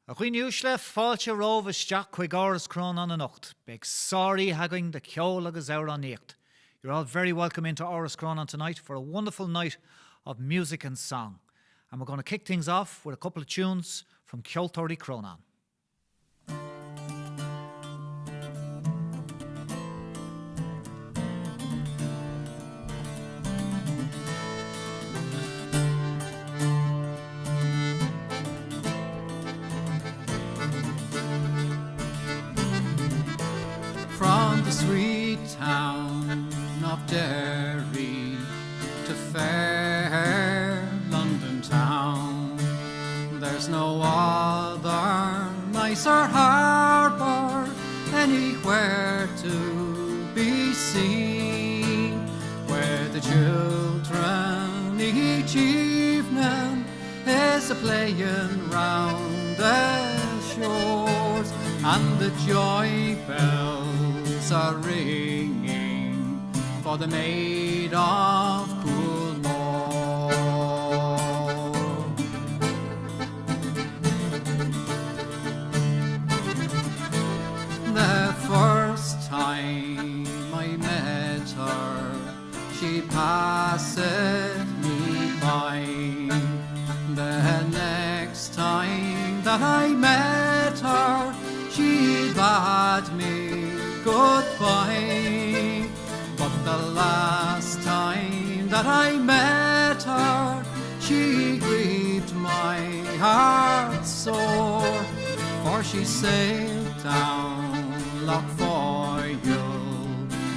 A chuin úsle fáilte róh isteach chuig ARAS CHRONAIN an nocht. Beg sorry hagging the ceol agus our an nicht. You're all very welcome into ARAS CHRONAIN tonight for a wonderful night of music and song. And we're going to kick things off with a couple of tunes from Ceoltóirí Crónain. From the sweet town of Derry to fair London town, there's no other nicer harbour anywhere to be seen, where the children each evening is a-playing round the shores, and the joy bells are ringing for the maid of Coolmore. The first time I met her, she passed me by. The next time that I met her, she bade me goodbye. But the last time that I met her, she grieved my heart sore, for she sailed down Loch Foyle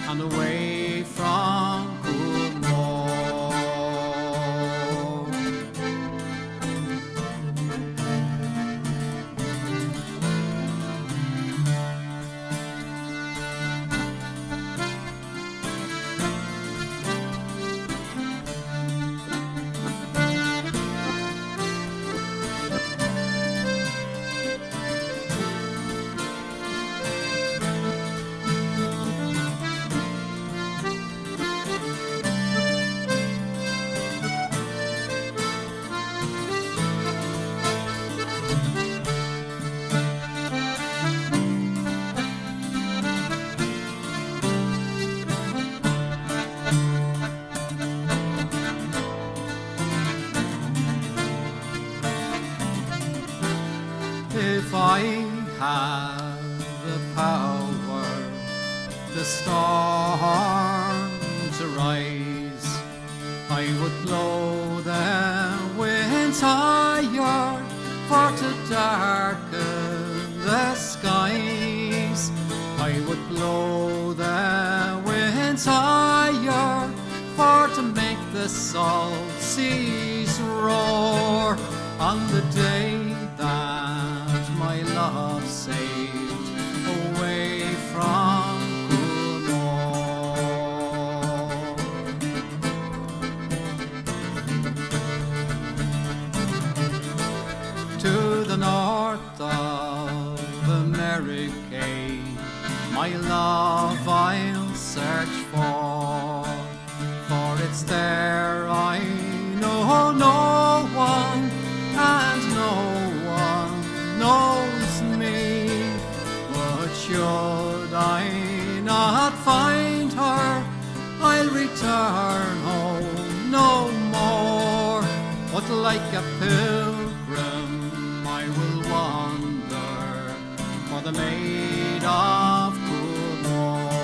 and away from Coolmore. If I had the power, the storm to rise, I would blow the winds higher for to darken the skies. I would blow the winds higher for to make the salt seas roar. On the day that my love sailed away from Coolmore, to the north of America, my love I'll search for it's there I know no one, and no one knows me. But should I not find her, I'll return home no more. But like a pilgrim I will wander for the maid of Coolmore.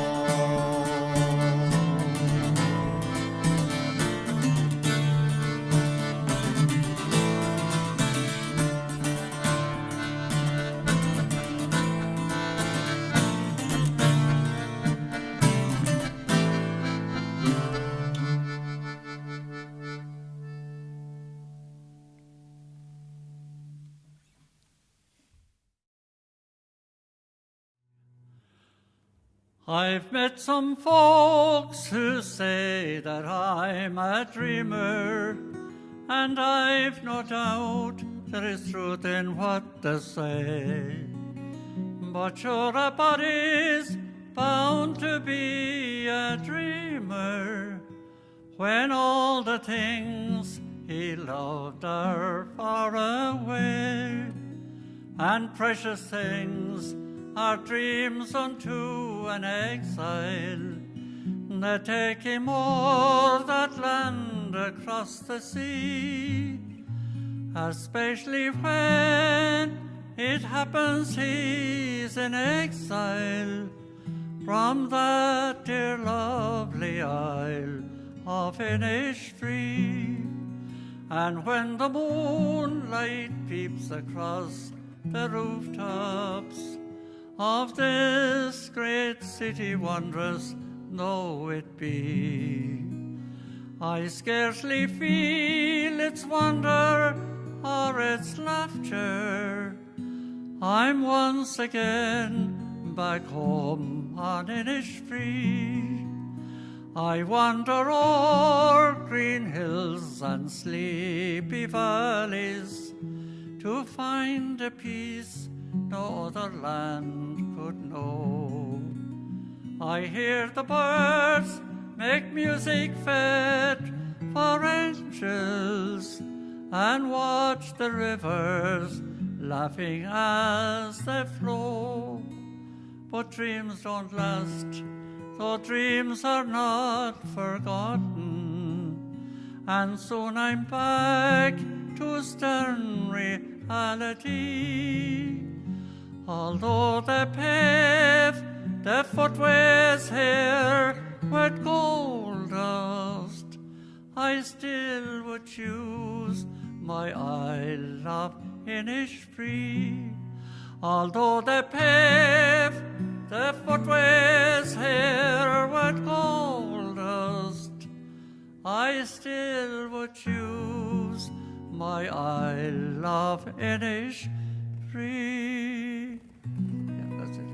I've met some folks who say that I'm a dreamer, and I've no doubt there is truth in what they say. But sure a body's bound to be a dreamer when all the things he loved are far away. and precious things are dreams unto an exile that take him o'er that land across the sea, especially when it happens he's in exile from that dear lovely isle of Innisfree. And when the moonlight peeps across the rooftops of this great city wondrous though it be, I scarcely feel its wonder or its laughter. I'm once again back home on Innisfree. I wander o'er green hills and sleepy valleys to find a peace no other land could know. I hear the birds make music fit for angels and watch the rivers laughing as they flow. But dreams don't last, though dreams are not forgotten, and soon I'm back to stern reality. Although they pave the footways here with gold dust, I still would choose my isle of Innisfree. Although they pave the footways here with gold dust, I still would choose my isle of Innisfree. Yeah, that's it.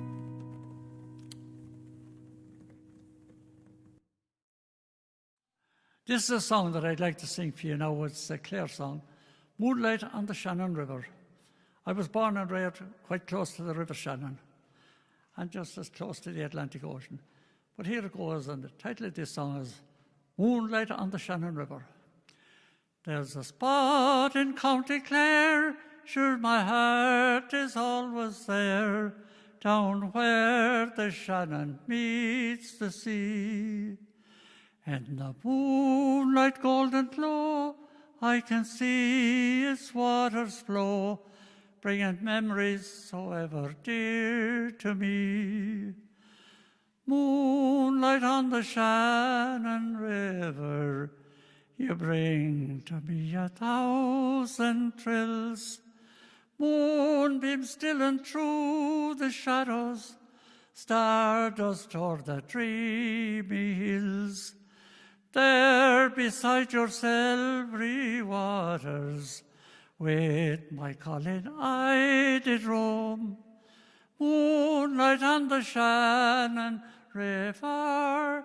This is a song that I'd like to sing for you now. It's a Clare song, Moonlight on the Shannon River. I was born and reared quite close to the River Shannon, and just as close to the Atlantic Ocean. But here it goes, and the title of this song is Moonlight on the Shannon River. There's a spot in County Clare, sure my heart is always there, down where the Shannon meets the sea. In the moonlight golden glow, I can see its waters flow, bringing memories so ever dear to me. Moonlight on the Shannon River, you bring to me 1,000 thrills. Moonbeams still and through the shadows, stardust o'er the dreamy hills. There beside your silvery waters, with my Colin I did roam. Moonlight on the Shannon River,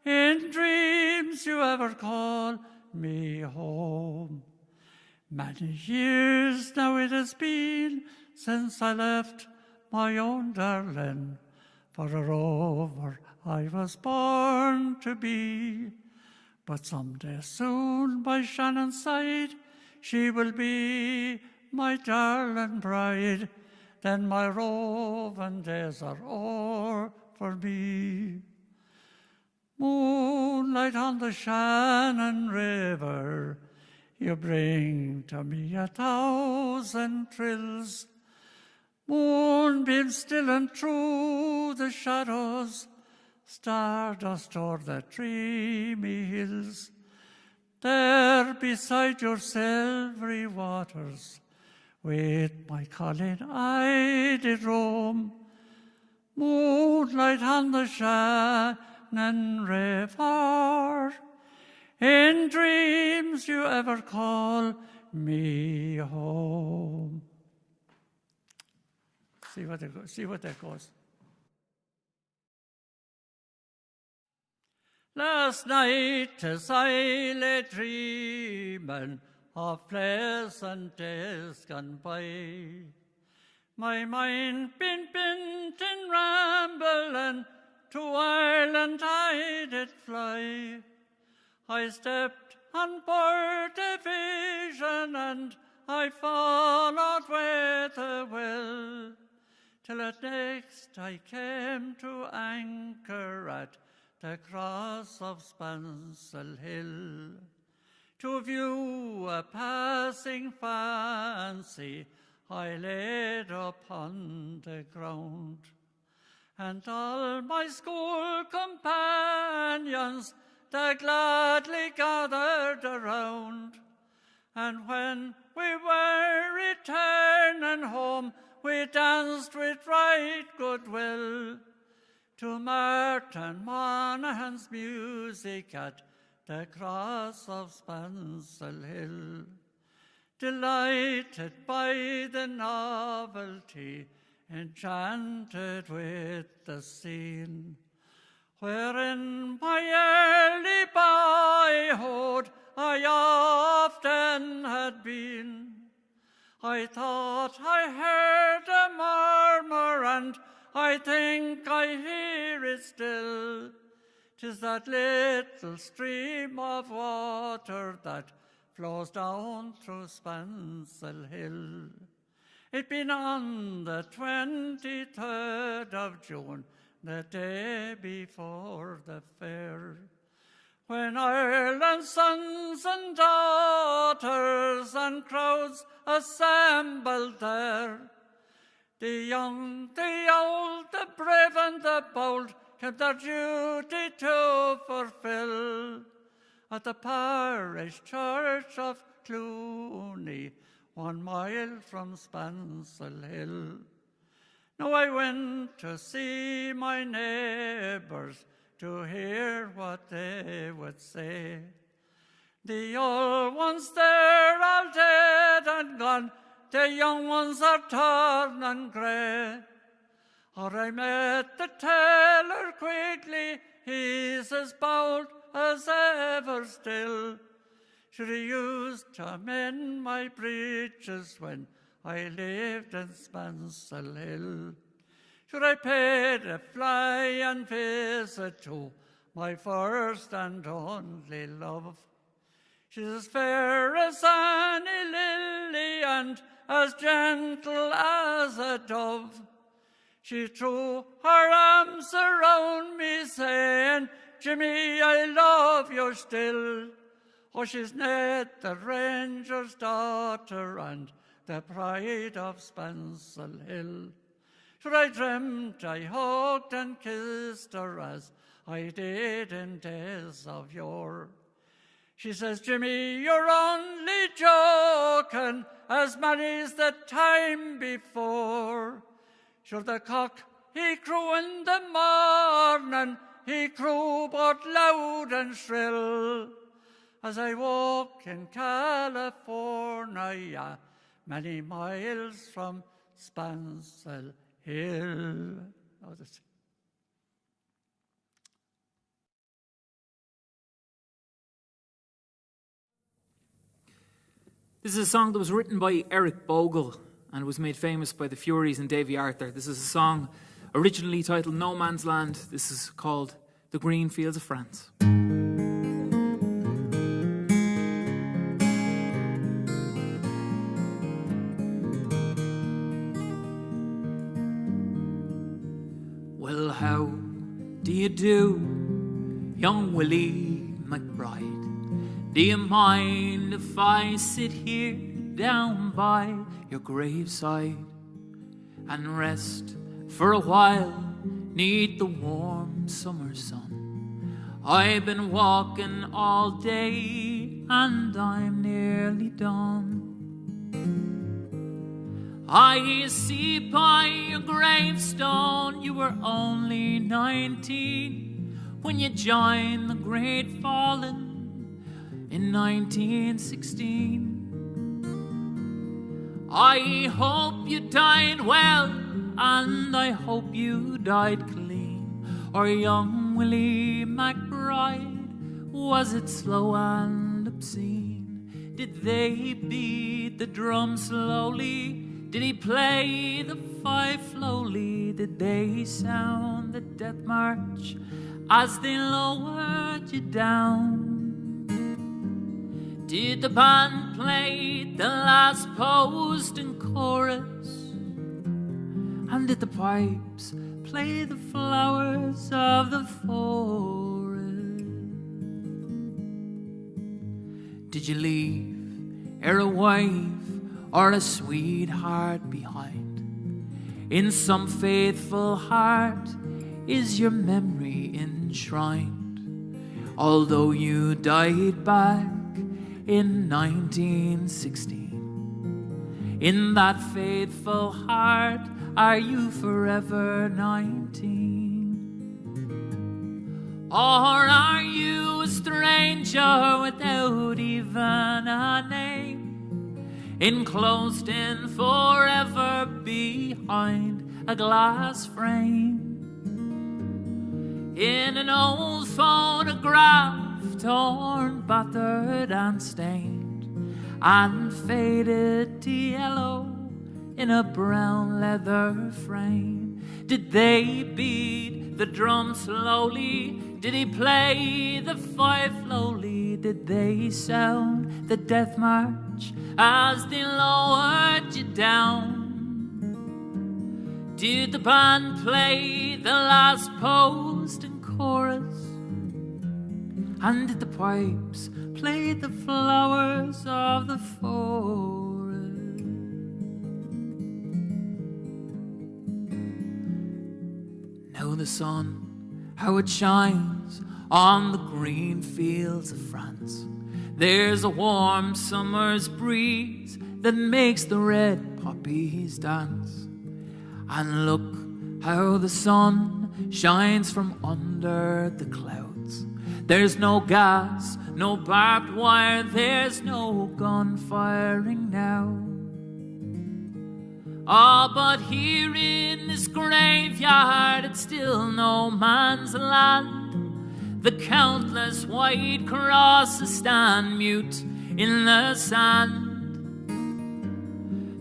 in dreams you ever call me home. Many years now it has been since I left my own darling, for a rover I was born to be. But someday soon by Shannon's side she will be my darling bride. Then my roving days are o'er for me. Moonlight on the Shannon River, you bring to me 1,000 thrills. Moonbeams still and through the shadows, stardust o'er the dreamy hills. There beside your silvery waters, with my Colin I did roam. Moonlight on the Shannon River, in dreams you ever call me home. See what that goes. Last night as I lay dreaming of pleasant days gone by, my mind been bent in rambling, to Ireland I did fly. I stepped on board a vision and I followed with a will, till at next I came to anchor at the cross of Spansel Hill. To view a passing fancy I laid upon the ground, and all my school companions they gladly gathered around. And when we were returning home, we danced with right goodwill to Martin Monaghan's music at the cross of Spansel Hill. Delighted by the novelty, enchanted with the scene, wherein my early boyhood I often had been. I thought I heard a murmur, and I think I hear it still. 'Tis that little stream of water that flows down through Spansel Hill. It been on the 23rd of June, the day before the fair, when Ireland's sons and daughters and crowds assembled there. The young, the old, the brave and the bold kept their duty to fulfill at the parish church of Clooney, 1 mile from Spansel Hill. Now I went to see my neighbours to hear what they would say. The old ones they're all dead and gone, the young ones are torn and grey. Or I met the tailor quickly, he's as bold as ever still. Should he used to mend my breeches when I lived in Spansel Hill. Should I pay the fly and visit to my first and only love? She's as fair as any lily and as gentle as a dove. She threw her arms around me saying, Jimmy, I love you still. Oh, she's Ned, the ranger's daughter and the pride of Spansel Hill. Sure, I dreamt I hugged and kissed her as I did in days of yore. She says, Jimmy, you're only joking, as many's the time before. Sure, the cock, he crew in the morning, he crew both loud and shrill. As I walk in California, many miles from Spansel Hill. Oh, this is a song that was written by Eric Bogle and was made famous by the Furies and Davy Arthur. This is a song originally titled No Man's Land. This is called The Green Fields of France. Well, how do you do, young Willie McBride? Do you mind if I sit here down by your graveside and rest for a while neath the warm summer sun? I've been walking all day and I'm nearly done. I see by your gravestone you were only 19 when you joined the Great Fallen in 1916. I hope you died well, and I hope you died clean. Or young Willie McBride, was it slow and obscene? Did they beat the drum slowly? Did he play the fife slowly? Did they sound the death march as they lowered you down? Did the band play the last post and chorus? And did the pipes play the flowers of the forest? Did you leave a wife or a sweetheart behind? In some faithful heart is your memory enshrined, although you died back in 1916. In that faithful heart, are you forever 19? Or are you a stranger without even a name, enclosed in forever behind a glass frame? In an old photograph, torn, battered and stained, and faded to yellow in a brown leather frame. Did they beat the drum slowly? Did he play the fife slowly? Did they sound the death march as they lowered you down? Did the band play the last post and chorus? And did the pipes play the flowers of the forest? Now the sun, how it shines on the green fields of France. There's a warm summer's breeze that makes the red poppies dance. And look how the sun shines from under the clouds. There's no gas, no barbed wire, there's no gun firing now. Oh, but here in this graveyard, it's still no man's land. The countless white crosses stand mute in the sand.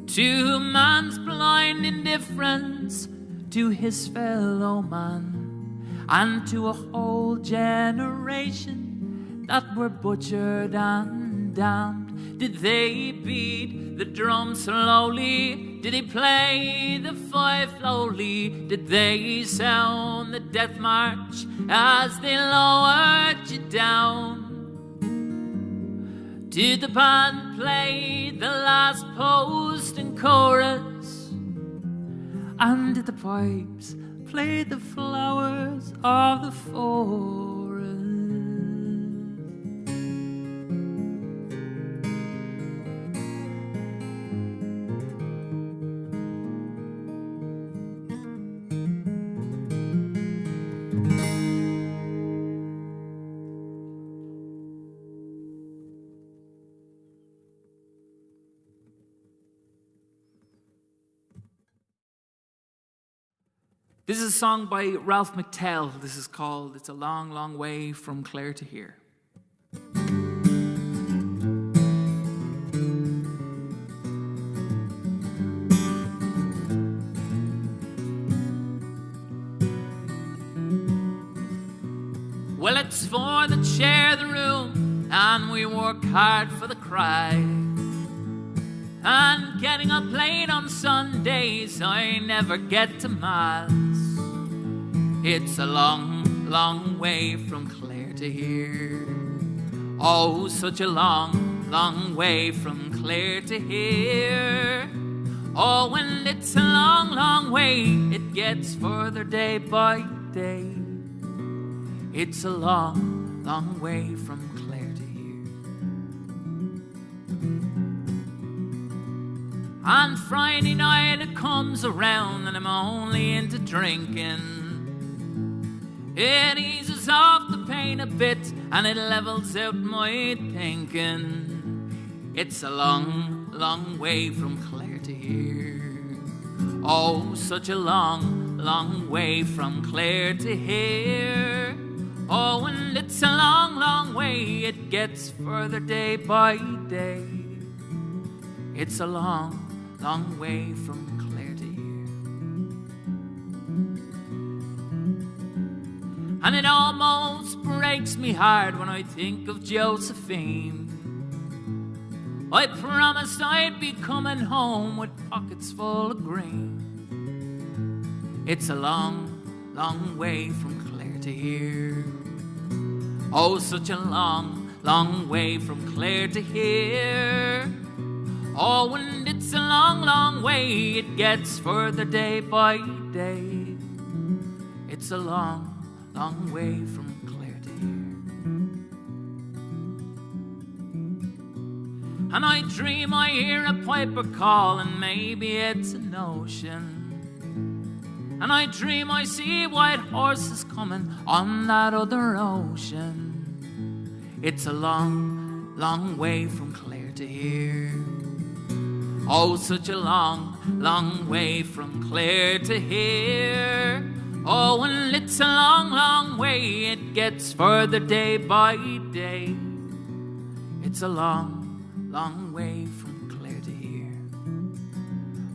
To man's blind indifference to his fellow man, and to a whole generation that were butchered and damned. Did they beat the drum slowly? Did he play the fife slowly? Did they sound the death march as they lowered you down? Did the band play the last post and chorus? And did the pipes play the flowers of the forest? This is a song by Ralph McTell. This is called It's a Long, Long Way from Clare to Here. Well, it's for the share the room, and we work hard for the cry. And getting up late on Sundays, I never get to Mass. It's a long, long way from Clare to here. Oh, such a long, long way from Clare to here. Oh, and it's a long, long way. It gets further day by day. It's a long, long way from Clare to here. On Friday night it comes around and I'm only into drinking. It eases off the pain a bit and it levels out my thinking. It's a long, long way from Clare to here. Oh, such a long, long way from Clare to here. Oh, and it's a long, long way. It gets further day by day. It's a long, long way from Clare to here. And it almost breaks me heart when I think of Josephine. I promised I'd be coming home with pockets full of grain. It's a long, long way from Clare to here. Oh, such a long, long way from Clare to here. Oh, and it's a long, long way. It gets further day by day. It's a long, long way from Clare to here. And I dream I hear a piper calling, maybe it's an ocean. And I dream I see white horses coming on that other ocean. It's a long, long way from Clare to here. Oh, such a long, long way from Clare to here. Oh, and it's a long, long way. It gets further day by day. It's a long, long way from Clare to here.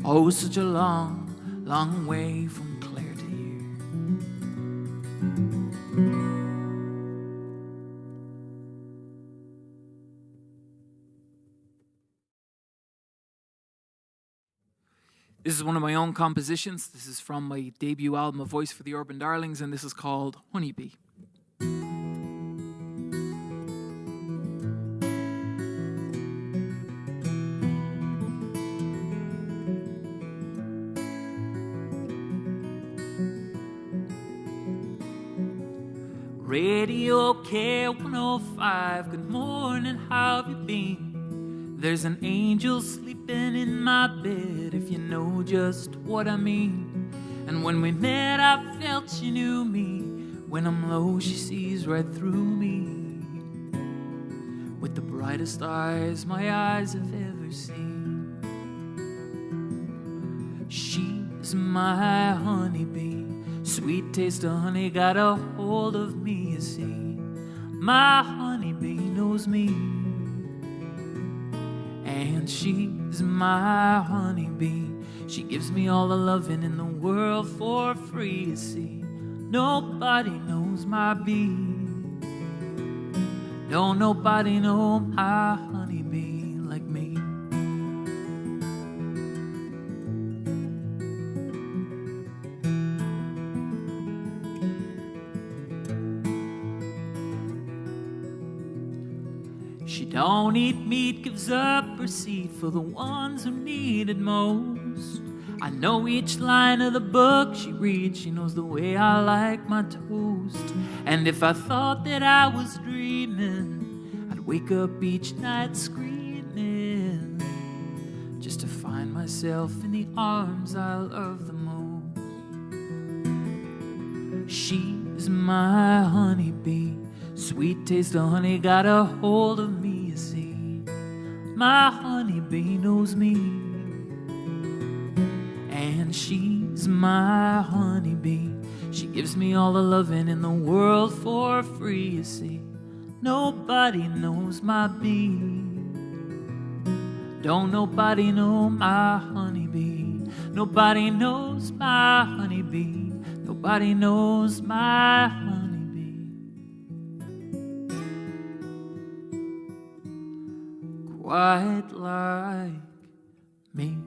Oh, such a long, long way from Clare to here. This is one of my own compositions. This is from my debut album, A Voice for the Urban Darlings, and this is called Honeybee. Radio K105, good morning, how have you been? There's an angel sleeping in my bed, if you know just what I mean. And when we met, I felt she knew me. When I'm low, she sees right through me. With the brightest eyes my eyes have ever seen. She's my honeybee. Sweet taste of honey got a hold of me, you see. My honeybee knows me. And she's my honeybee. She gives me all the loving in the world for free, you see. Nobody knows my bee. Don't nobody know my honeybee like me. She don't eat meat, gives up her seed for the ones who need it most. I know each line of the book she reads. She knows the way I like my toast. And if I thought that I was dreaming, I'd wake up each night screaming, just to find myself in the arms I love the most. She's my honeybee. Sweet taste of honey got a hold of me, you see. My honeybee knows me. And she's my honeybee. She gives me all the loving in the world for free, you see. Nobody knows my bee. Don't nobody know my honeybee. Nobody knows my honeybee. Nobody knows my honeybee. Quite like me.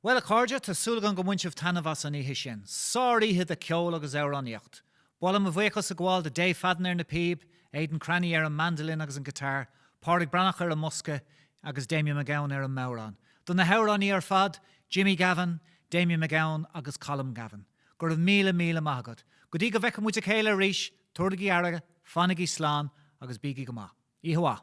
Well, a cordia to sulgan go munch of tanavas an ihe sin. Sorry hit the ceol agus eir an iocht. Bolam a bhuichas a gwal the day fadden na peeb, Aidan Cranny an mandolin agus an guitar, Pádraig Branach an muska, agus Damien McGowan an mauran. Dun na heuran fad, Jimmy Gavin, Damien McGowan agus Colm Gavin. Gur míle mahagad. Gudi go vecam mucha céile ríis, Tordaí Araga, Fanigi Slán agus Bigi Gama. Ihuwa.